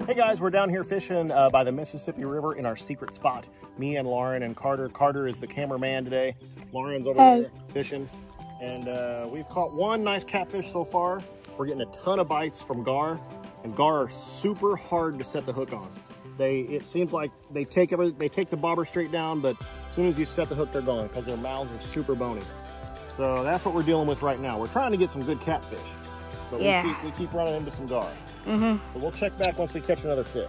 Hey guys, we're down here fishing by the Mississippi River in our secret spot. Me and Lauren and Carter. Carter is the cameraman today. Lauren's over there fishing. And we've caught one nice catfish so far. We're getting a ton of bites from gar. And gar are super hard to set the hook on. It seems like they take the bobber straight down, but as soon as you set the hook, they're gone because their mouths are super bony. So that's what we're dealing with right now. We're trying to get some good catfish, but we keep running into some gar. So we'll check back once we catch another fish.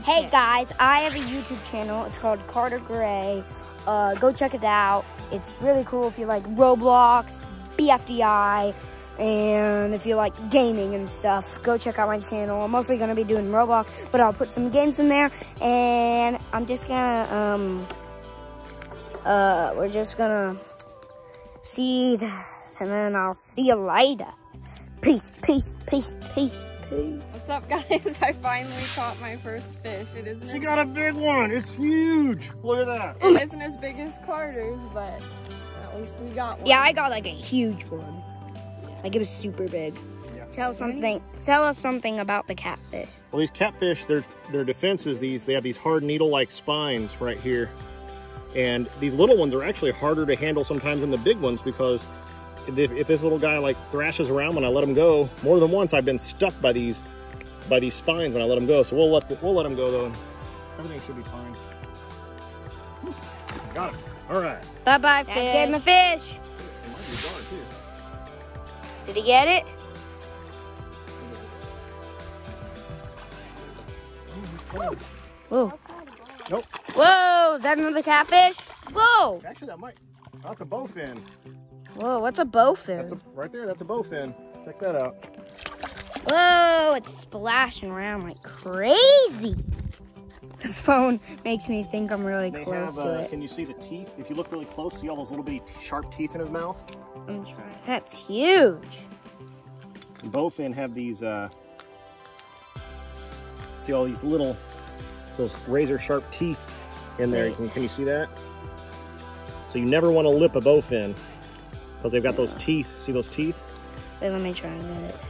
Hey guys, I have a YouTube channel. It's called Carter Gray. Go check it out. It's really cool if you like Roblox, BFDI, and if you like gaming and stuff. Go check out my channel. I'm mostly gonna be doing Roblox, but I'll put some games in there. And I'm just gonna we're just gonna see, and then I'll see you later. Peace, peace, peace, peace. What's up, guys? I finally caught my first fish. It isn't. She got a big one. It's huge. Look at that. It isn't as big as Carter's, but at least we got one. Yeah, I got like a huge one. Like it was super big. Yeah. Tell us something about the catfish. Well, these catfish, their defense is they have these hard needle-like spines right here, and these little ones are actually harder to handle sometimes than the big ones because if this little guy like thrashes around when I let him go, more than once I've been stuck by these spines when I let him go. So we'll let him go though. Everything should be fine. Got it. All right. Bye-bye, fish. Get him a fish. It might be gar too. Did he get it? Whoa. Nope. Whoa, is that another catfish? Whoa. Actually, that's a bowfin. Whoa, what's a bowfin? Right there, that's a bowfin. Check that out. Whoa, it's splashing around like crazy. The phone makes me think I'm really close to it. Can you see the teeth? If you look really close, see all those little bitty sharp teeth in his mouth? I'm trying. That's huge. And bowfin have these, see all these little, those razor sharp teeth in there. Can you see that? So you never want to lip a bowfin because they've got those teeth. See those teeth? Wait, let me try and get it.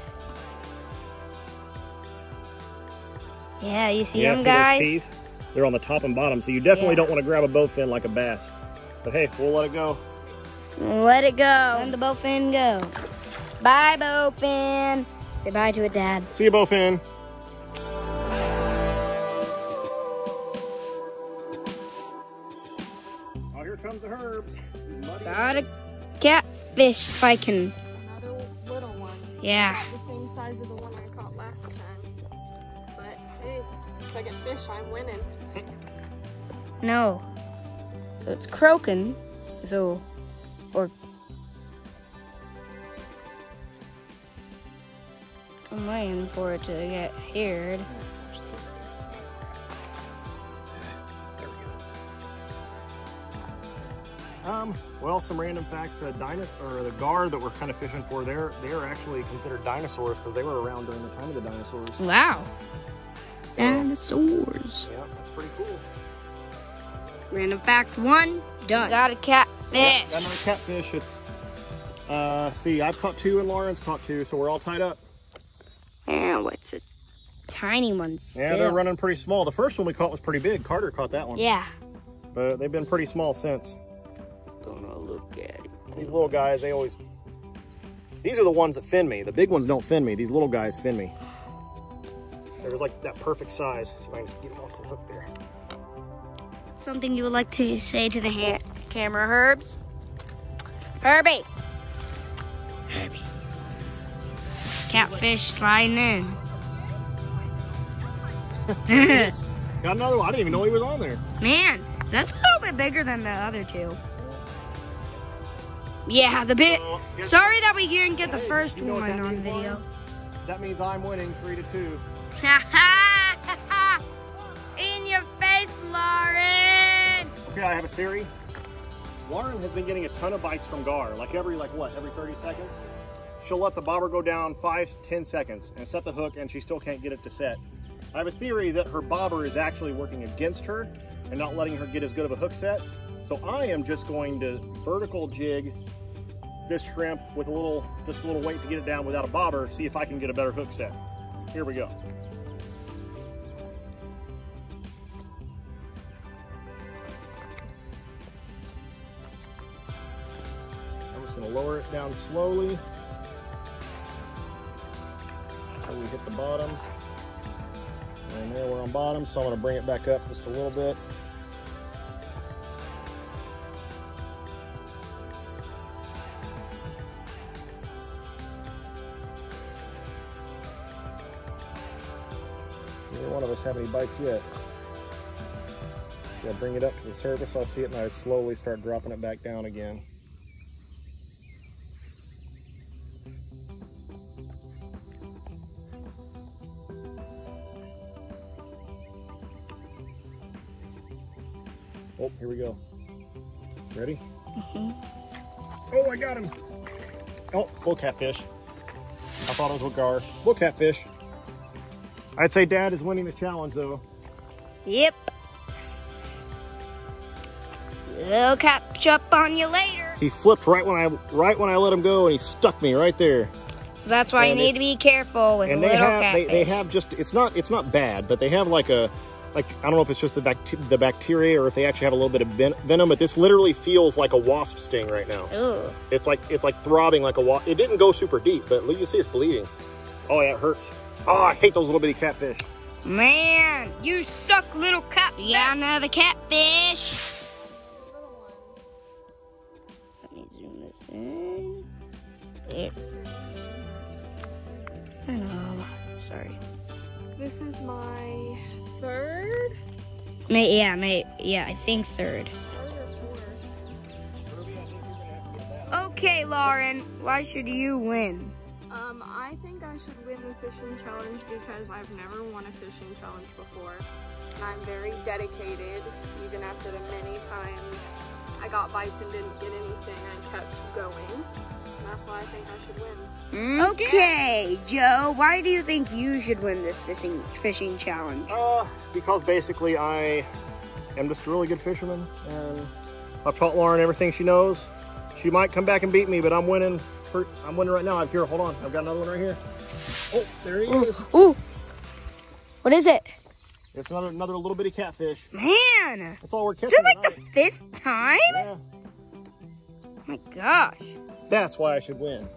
Yeah, you see them, guys? Those teeth? They're on the top and bottom, so you definitely don't want to grab a bowfin like a bass. But hey, we'll let it go. Let it go. Let the bowfin go. Bye, bowfin. Say bye to it, Dad. See you, bowfin. Oh, here comes the herbs. Got a catfish if I can. Another little one. Yeah. About the same size of the one I caught last time. But hey, second fish, I'm winning. No. So it's croaking. So, or I'm waiting for it to get here. Well, some random facts. The gar that we're kind of fishing for, they are actually considered dinosaurs because they were around during the time of the dinosaurs. Wow. Dinosaurs. Yeah, that's pretty cool. Random fact 1, done. Got a catfish. Yeah, got another catfish. It's, see, I've caught 2 and Lauren's caught 2, so we're all tied up. Yeah, what's a tiny one still? Yeah, they're running pretty small. The first one we caught was pretty big. Carter caught that one. Yeah. But they've been pretty small since. Gonna look at it. These little guys, these are the ones that fin me. The big ones don't fin me. These little guys fin me. There was like that perfect size. See if I can just get it off the hook there. Something you would like to say to the camera, Herbs? Herbie. Herbie. Catfish sliding in. Got another one. I didn't even know he was on there. Man, that's a little bit bigger than the other 2. Yeah, sorry that we didn't get the first one on video. That means I'm winning 3-2. In your face, Lauren! Okay, I have a theory. Lauren has been getting a ton of bites from gar, like every 30 seconds. She'll let the bobber go down 5-10 seconds and set the hook, and she still can't get it to set. I have a theory that her bobber is actually working against her and not letting her get as good of a hook set. So I am just going to vertical jig this shrimp with just a little weight to get it down without a bobber, see if I can get a better hook set. Here we go. down slowly until we hit the bottom. And there we're on bottom, so I'm going to bring it back up just a little bit. Neither one of us have any bites yet. So I bring it up to the surface, I'll see it, and I slowly start dropping it back down again. Oh, here we go. Ready? Oh, I got him. Oh, bull catfish. I thought it was a gar. Bull catfish. I'd say Dad is winning the challenge, though. Yep. They'll catch up on you later. He flipped right when I let him go, and he stuck me right there. So that's why you need to be careful with little catfish. They have just, it's not bad, but they have like I don't know if it's just the bacteria or if they actually have a little bit of venom, but this literally feels like a wasp sting right now. Ooh. It's like throbbing like a wasp. It didn't go super deep, but you see it's bleeding. Oh yeah, it hurts. Oh, I hate those little bitty catfish. Man, you suck, little catfish. Yeah, another catfish. Let me zoom this in. There. Oh, sorry. This is my third? Yeah, I think third. Third or fourth? Okay, Lauren, why should you win? I think I should win the fishing challenge because I've never won a fishing challenge before. And I'm very dedicated, even after the many times I got bites and didn't get anything, I kept going. And that's why I think I should win. Okay, Joe, why do you think you should win this fishing challenge? Because basically I am just a really good fisherman, and I've taught Lauren everything she knows. She might come back and beat me, but I'm winning. I'm winning right now. Here, hold on. I've got another one right here. Oh, there he is. Ooh. What is it? It's another little bitty catfish. Man. That's all we're catching. This is like the 5th time? Yeah. Oh my gosh. That's why I should win.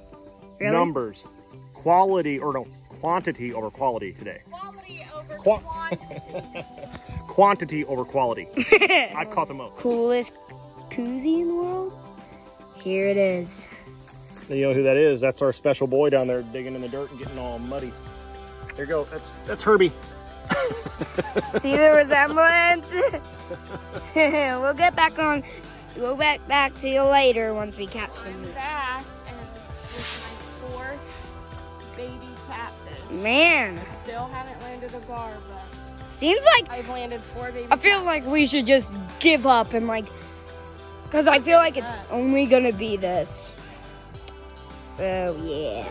Really? Numbers. Quantity over quality today. Quality over quantity. Quantity over quality. I've caught the most. Coolest koozie in the world? Here it is. And you know who that is? That's our special boy down there digging in the dirt and getting all muddy. There you go. That's Herbie. See the resemblance? We'll get back on. We'll get back to you later once we catch them. I'm back, and this is my 4th baby catfish. Man. Still haven't landed a gar, but Seems like I've landed 4 baby I feel like we should just give up and because I feel like it's only gonna be this. Oh yeah.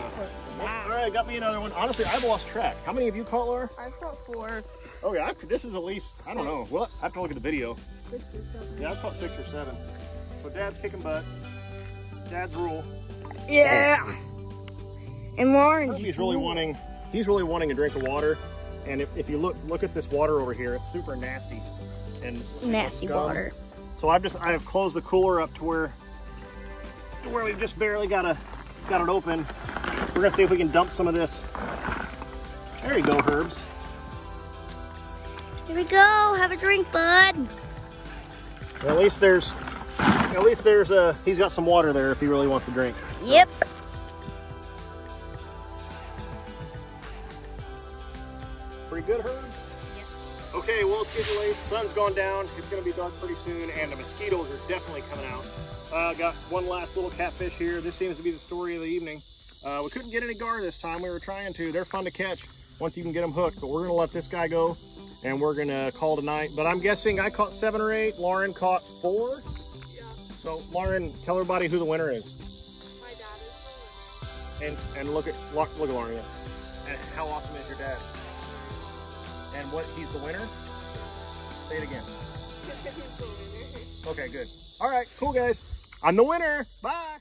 All right, got me another one. Honestly, I've lost track. How many have you caught, Laura? I've caught 4. Oh yeah, this is at least, I don't know. Well, I have to look at the video. 6 or 7. Yeah, I've caught 6 or 7. So Dad's kicking butt. Dad's rule. Yeah. And Lauren, He's really wanting a drink of water. And if you look at this water over here, it's super nasty. And nasty water. So I have closed the cooler up to where we've just barely got it open. We're gonna see if we can dump some of this. There you go, Herbs. Here we go. Have a drink, bud. And at least there's he's got some water there if he really wants a drink. So. Yep. Pretty good, Herb? Yes. Okay, well, it's getting late. Sun's gone down. It's going to be dark pretty soon, and the mosquitoes are definitely coming out. Got one last little catfish here. This seems to be the story of the evening. We couldn't get any gar this time. We were trying to. They're fun to catch once you can get them hooked, but we're going to let this guy go, and we're going to call tonight. But I'm guessing I caught 7 or 8. Lauren caught 4. Yeah. So, Lauren, tell everybody who the winner is. My dad is the winner. And look at Lauren. And how awesome is your dad? And what, he's the winner? Say it again. He's the winner. Okay, good. All right, cool, guys. I'm the winner. Bye.